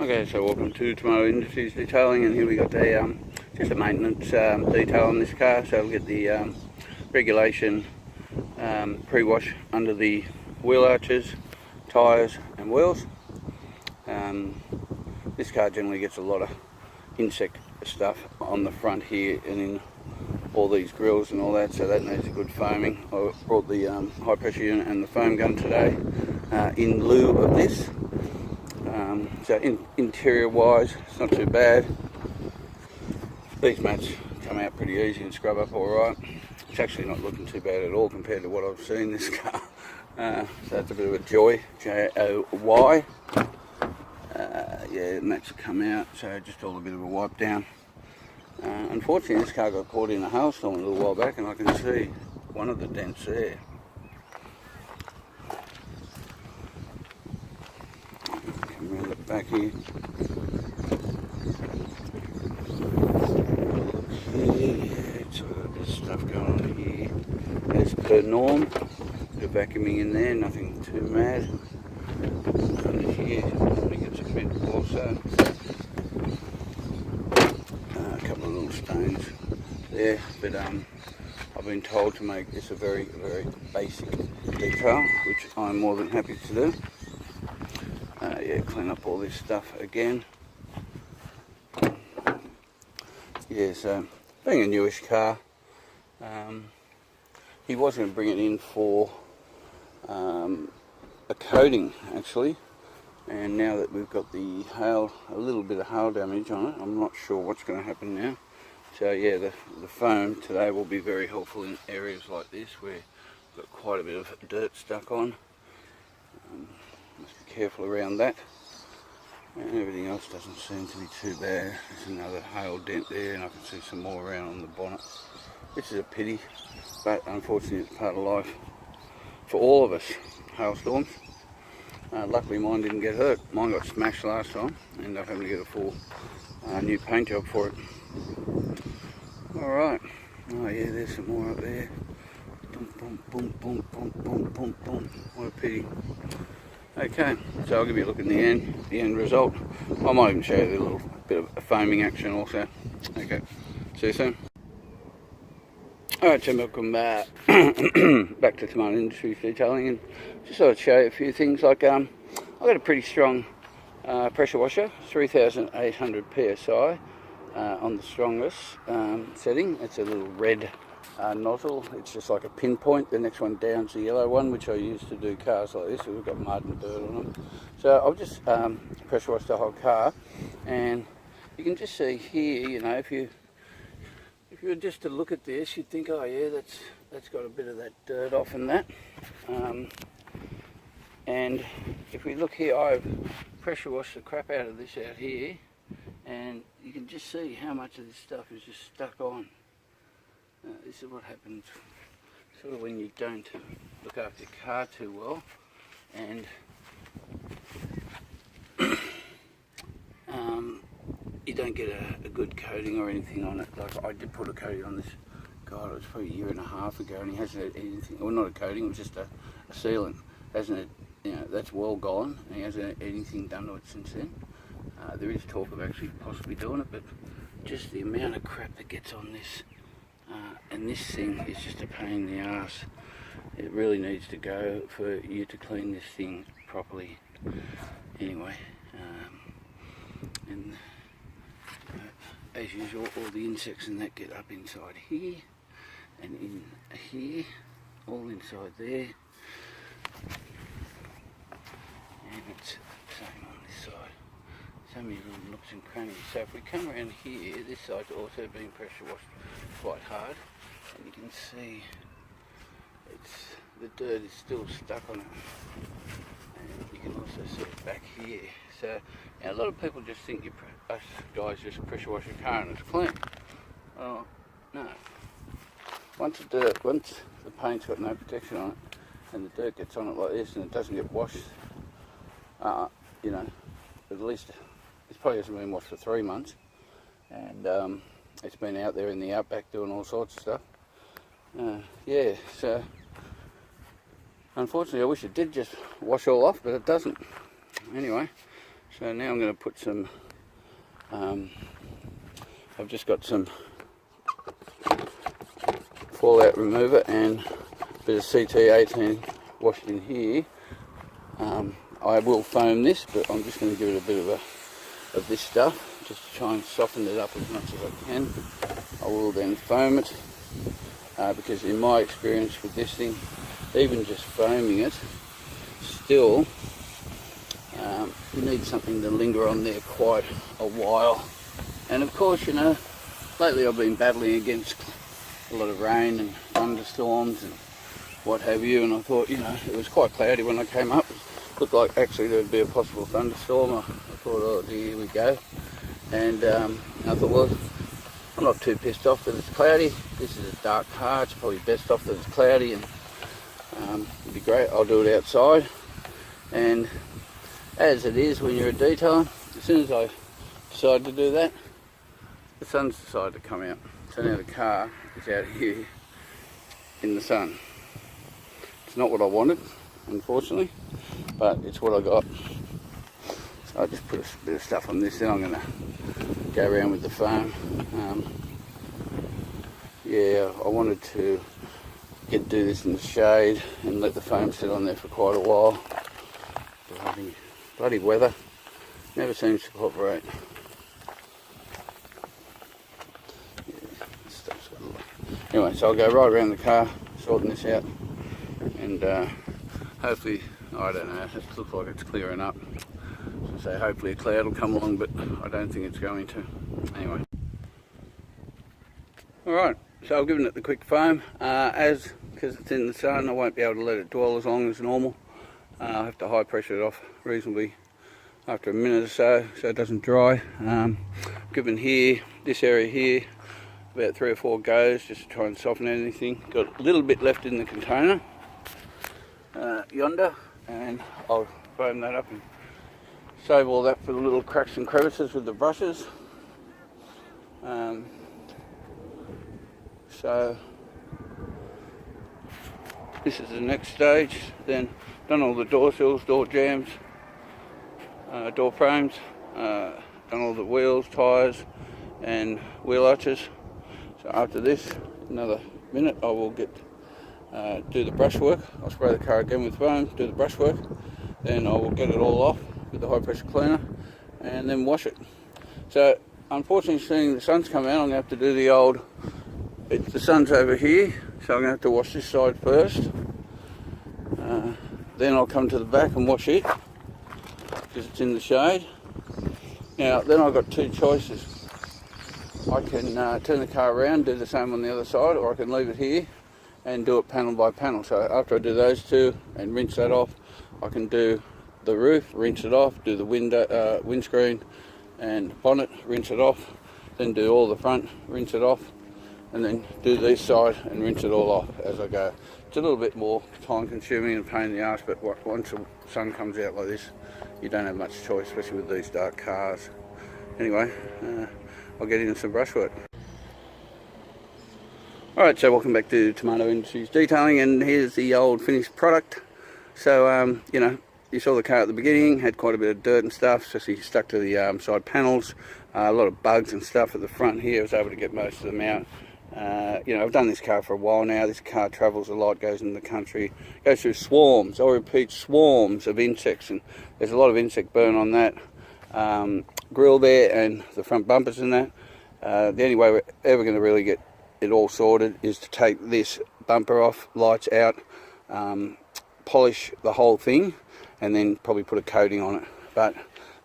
Okay, so welcome to Tomato Industries Detailing, and here we got a just a maintenance detail on this car. So we'll get the regulation pre-wash under the wheel arches, tyres and wheels. This car generally gets a lot of insect stuff on the front here and in all these grills and all that, so that needs a good foaming. I brought the high pressure unit and the foam gun today in lieu of this. So interior wise, it's not too bad. These mats come out pretty easy and scrub up alright. It's actually not looking too bad at all compared to what I've seen in this car. So that's a bit of a joy, J-O-Y. Yeah, mats come out, so just all a bit of a wipe down. Unfortunately, this car got caught in a hailstorm a little while back, and I can see one of the dents there. Come around the back here. It's a bit of stuff going on here. As per norm, the vacuuming in there, nothing too mad. Under here, I think it's a bit also. A couple of little stains there, but I've been told to make this a very, very basic detail, which I'm more than happy to do. Yeah, clean up all this stuff again. Yeah, so being a newish car, he was going to bring it in for a coating actually, and now that we've got the hail, a little bit of hail damage on it, I'm not sure what's going to happen now. So yeah, the foam today will be very helpful in areas like this where we've got quite a bit of dirt stuck on. Must be careful around that. And everything else doesn't seem to be too bad. There's another hail dent there, and I can see some more around on the bonnet. This is a pity, but unfortunately it's part of life for all of us, hailstorms. Luckily mine didn't get hurt. Mine got smashed last time. Ended up having to get a full new paint job for it. Alright. Oh yeah, there's some more up there. Boom, boom, boom, boom, boom, boom, boom, boom. What a pity. Okay, so I'll give you a look in the end result. I might even show you a little bit of foaming action also. Okay, see you soon. Alright, so welcome back to Tomato Industries Detailing, and just thought I'd show you a few things. Like I've got a pretty strong pressure washer, 3,800 psi on the strongest setting. It's a little red nozzle. It's just like a pinpoint. The next one down's the yellow one, which I use to do cars like this. So we've got mud and dirt on them. So I'll just pressure wash the whole car, and you can just see here, you know, if you were just to look at this, you'd think, oh yeah, that's got a bit of that dirt off and that. And if we look here, I've pressure washed the crap out of this out here, and you can just see how much of this stuff is just stuck on. This is what happens sort of when you don't look after your car too well, and you don't get a good coating or anything on it. Like I did put a coating on this, God, it was probably a year and a half ago, and he hasn't had anything, well, not a coating, it was just a sealant. Hasn't had, you know, that's well gone, and he hasn't had anything done to it since then. There is talk of actually possibly doing it, but just the amount of crap that gets on this, and this thing is just a pain in the ass. It really needs to go for you to clean this thing properly. Anyway, and as usual, all the insects and that get up inside here and in here, all inside there, and it's the same on this side. So many little nooks and crannies. So if we come around here, this side's also been pressure washed quite hard, and you can see the dirt is still stuck on it, and you can also see it back here. So a lot of people just think us guys just pressure wash your car and it's clean. Oh no. Once the paint's got no protection on it, and the dirt gets on it like this and it doesn't get washed, you know, at least it probably hasn't been washed for 3 months, and it's been out there in the outback doing all sorts of stuff. Yeah, so unfortunately I wish it did just wash all off, but it doesn't. Anyway, So now I'm going to put some, I've just got some fallout remover and a bit of CT18 washed in here. I will foam this, but I'm just going to give it a bit of this stuff just to try and soften it up as much as I can. I will then foam it because in my experience with this thing, even just foaming it, still you need something to linger on there quite a while. And of course, you know, lately I've been battling against a lot of rain and thunderstorms and what have you, and I thought, you know, it was quite cloudy when I came up. It looked like actually there would be a possible thunderstorm. I thought, oh dear, here we go. And I thought, well, I'm not too pissed off that it's cloudy. This is a dark car, it's probably best off that it's cloudy, and it'd be great. I'll do it outside. And as it is when you're a detailer, as soon as I decide to do that, the sun's decided to come out. So now the car is out here in the sun. It's not what I wanted, unfortunately, but it's what I got. So I just put a bit of stuff on this, then I'm going to go around with the foam. Yeah, I wanted to do this in the shade and let the foam sit on there for quite a while. Bloody weather never seems to cooperate. Anyway, so I'll go right around the car, sorting this out, and hopefully, I don't know, it looks like it's clearing up. So hopefully a cloud will come along, but I don't think it's going to. Anyway. Alright, so I've given it the quick foam. Because it's in the sun, I won't be able to let it dwell as long as normal. I have to high pressure it off reasonably after a minute or so it doesn't dry. Given here, this area here, about 3 or 4 goes just to try and soften anything. Got a little bit left in the container yonder, and I'll foam that up and save all that for the little cracks and crevices with the brushes. So this is the next stage. Then done all the door sills, door jambs, door frames, done all the wheels, tyres and wheel arches. So after this, another minute, I will do the brushwork. I'll spray the car again with foam, do the brushwork, then I will get it all off with the high pressure cleaner and then wash it. So unfortunately, seeing the sun's come out, I'm going to have to do the old, the sun's over here, so I'm going to have to wash this side first. Then I'll come to the back and wash it because it's in the shade. Now then I've got 2 choices. I can turn the car around, do the same on the other side, or I can leave it here and do it panel by panel. So after I do those 2 and rinse that off, I can do the roof, rinse it off, do the window, windscreen and bonnet, rinse it off, then do all the front, rinse it off, and then do this side and rinse it all off as I go. It's a little bit more time consuming and pain in the arse, but once the sun comes out like this, you don't have much choice, especially with these dark cars. Anyway, I'll get into some brushwork. Alright, so welcome back to Tomato Industries Detailing, and here's the old finished product. So, you know, you saw the car at the beginning, had quite a bit of dirt and stuff, especially stuck to the side panels, a lot of bugs and stuff at the front here. I was able to get most of them out. You know, I've done this car for a while now. This car travels a lot, goes in the country, goes through swarms, I repeat, swarms of insects, and there's a lot of insect burn on that grill there and the front bumpers and that. The only way we're ever going to really get it all sorted is to take this bumper off, lights out, polish the whole thing, and then probably put a coating on it, but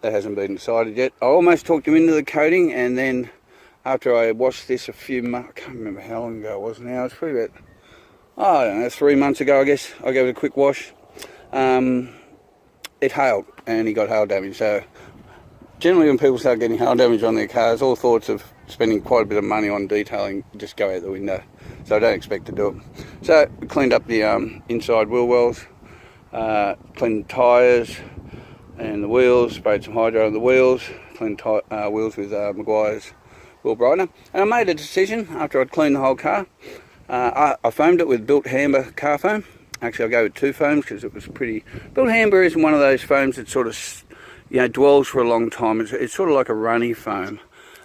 that hasn't been decided yet. I almost talked him into the coating, and then after I washed this a few months, I can't remember how long ago it was now, it's probably about, I don't know, 3 months ago I guess, I gave it a quick wash. It hailed, and he got hail damage. So generally when people start getting hail damage on their cars, all thoughts of spending quite a bit of money on detailing just go out the window. So I don't expect to do it. So we cleaned up the inside wheel wells, cleaned the tyres and the wheels, sprayed some hydro on the wheels, cleaned wheels with Maguire's wheel brightener. And I made a decision after I'd cleaned the whole car. I foamed it with Built Hamber car foam. Actually I gave it 2 foams because it was pretty... Built Hamber isn't one of those foams that sort of dwells for a long time. It's sort of like a runny foam.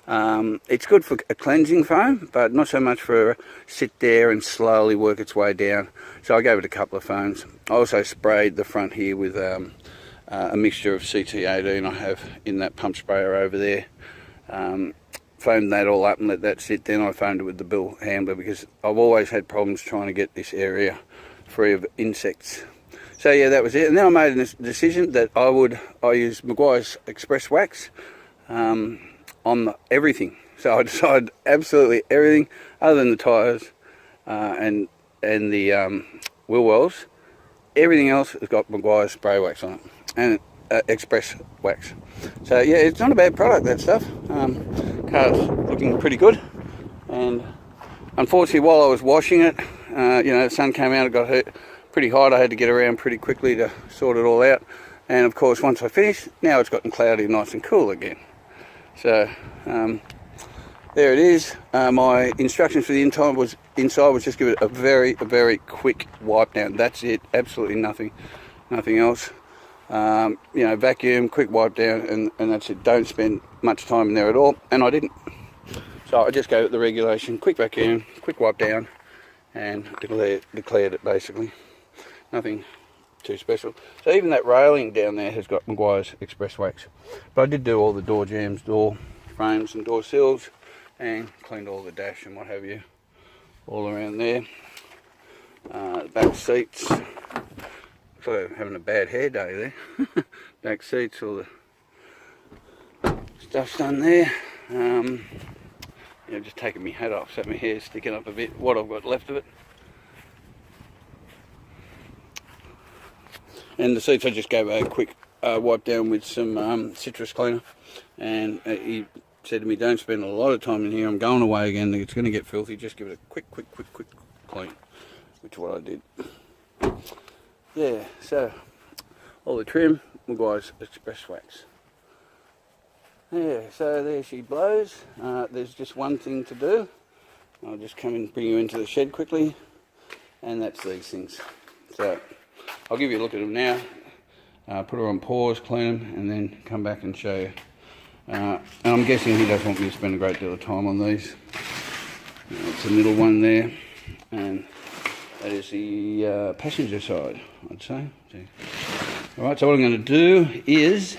It's good for a cleansing foam, but not so much for sit there and slowly work its way down. So I gave it a couple of foams. I also sprayed the front here with a mixture of CT18 I have in that pump sprayer over there. Foamed that all up and let that sit. Then I foamed it with the bill handler because I've always had problems trying to get this area free of insects. So yeah, that was it. And then I made a decision that I use Maguire's Express Wax on everything. So I decided absolutely everything other than the tyres and the wheel wells. Everything else has got Maguire's spray wax on it and Express Wax. So yeah, it's not a bad product, that stuff. Car's looking pretty good. And unfortunately, while I was washing it, the sun came out, it got pretty hot. I had to get around pretty quickly to sort it all out. And of course, once I finished, now it's gotten cloudy, nice and cool again. So there it is. My instructions for the inside was just give it a very quick wipe down. That's it. Absolutely nothing else. Vacuum, quick wipe down, and that's it. Don't spend much time in there at all. And I didn't. So I just gave it the regulation, quick vacuum, quick wipe down, and declared it basically. Nothing too special. So even that railing down there has got Maguire's Express Wax. But I did do all the door jambs, door frames and door sills, and cleaned all the dash and what have you all around there. Back seats, so having a bad hair day there. Back seats, all the stuff's done there. Just taking my hat off so my hair's sticking up a bit, what I've got left of it. And the seats I just gave a quick wipe down with some citrus cleaner, and he said to me, don't spend a lot of time in here, I'm going away again, it's going to get filthy, just give it a quick clean, which is what I did. Yeah, so all the trim, Maguire's Express Wax. Yeah, so there she blows. There's just one thing to do. I'll just come and bring you into the shed quickly, and that's these things. So I'll give you a look at them now, put her on pause, clean them, and then come back and show you. And I'm guessing he doesn't want me to spend a great deal of time on these. It's the middle one there, and that is the passenger side, I'd say. Alright, so what I'm going to do is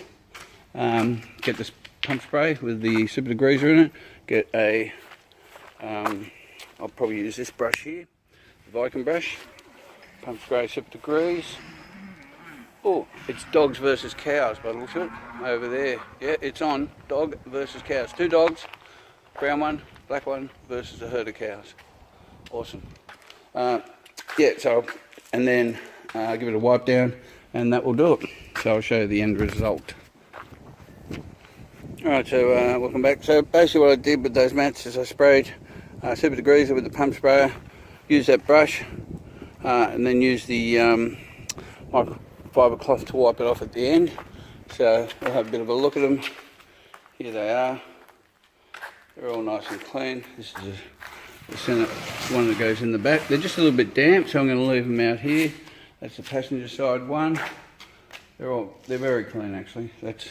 get this pump spray with the super degreaser in it, get a, I'll probably use this brush here, the Viking brush, pump spray super degrees. Oh, it's dogs versus cows by the looks of it, over there. Yeah, it's on, dog versus cows. 2 dogs, brown one, black one, versus a herd of cows. Awesome. Yeah, so, and then give it a wipe down, and that will do it. So I'll show you the end result. Alright, so welcome back. So basically what I did with those mats is I sprayed super degreaser with the pump sprayer, used that brush, and then used the microfiber cloth to wipe it off at the end. So we'll have a bit of a look at them. Here they are. They're all nice and clean. This is the center one that goes in the back. They're just a little bit damp, so I'm going to leave them out here. That's the passenger side one. They're very clean actually. That's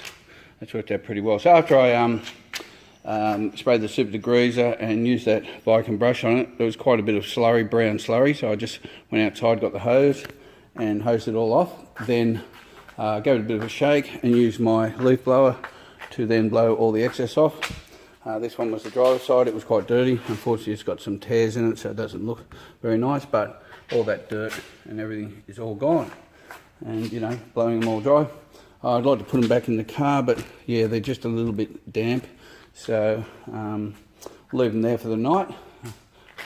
worked out pretty well. So after I sprayed the super degreaser and used that Viking brush on it, there was quite a bit of slurry, brown slurry, so I just went outside, got the hose and hosed it all off. Then gave it a bit of a shake and used my leaf blower to then blow all the excess off. This one was the driver's side. It was quite dirty. Unfortunately, it's got some tears in it, so it doesn't look very nice, but all that dirt and everything is all gone. And, blowing them all dry. I'd like to put them back in the car, but yeah, they're just a little bit damp. So leave them there for the night.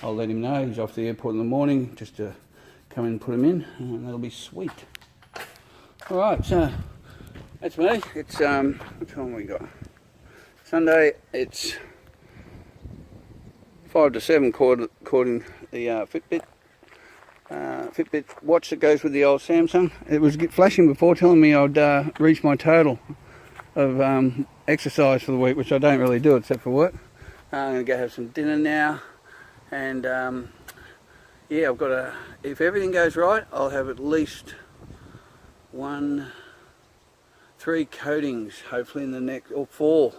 I'll let him know he's off to the airport in the morning, just to come in and put him in, and that'll be sweet. All right, so that's me. It's what time we got? Sunday. It's 5 to 7 according the Fitbit watch that goes with the old Samsung. It was flashing before telling me I'd reached my total of exercise for the week, which I don't really do except for work. I'm going to go have some dinner now, and yeah, I've got if everything goes right, I'll have at least 3 3 coatings, hopefully in the next, or 4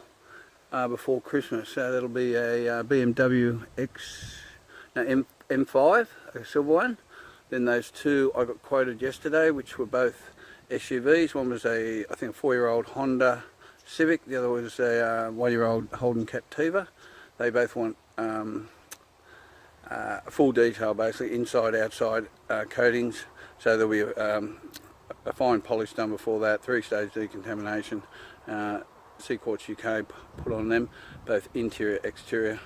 before Christmas. So that'll be a BMW M5, a silver one. Then those 2 I got quoted yesterday, which were both SUVs. One was I think a 4-year-old Honda Civic. The other was a 1-year-old Holden Captiva. They both want full detail, basically inside, outside coatings. So there'll be a fine polish done before that, 3-stage decontamination, Seaquartz UK put on them, both interior, exterior,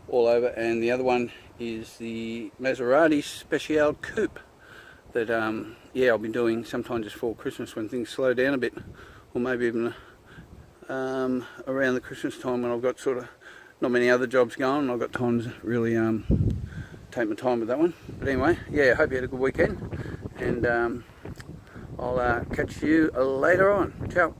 all over. And the other one is the Maserati Speciale Coupe that yeah, I'll be doing sometime just before Christmas when things slow down a bit, or maybe even around the Christmas time when I've got sort of not many other jobs going. I've got time to really take my time with that one. But anyway, yeah, I hope you had a good weekend, and I'll catch you later on. Ciao.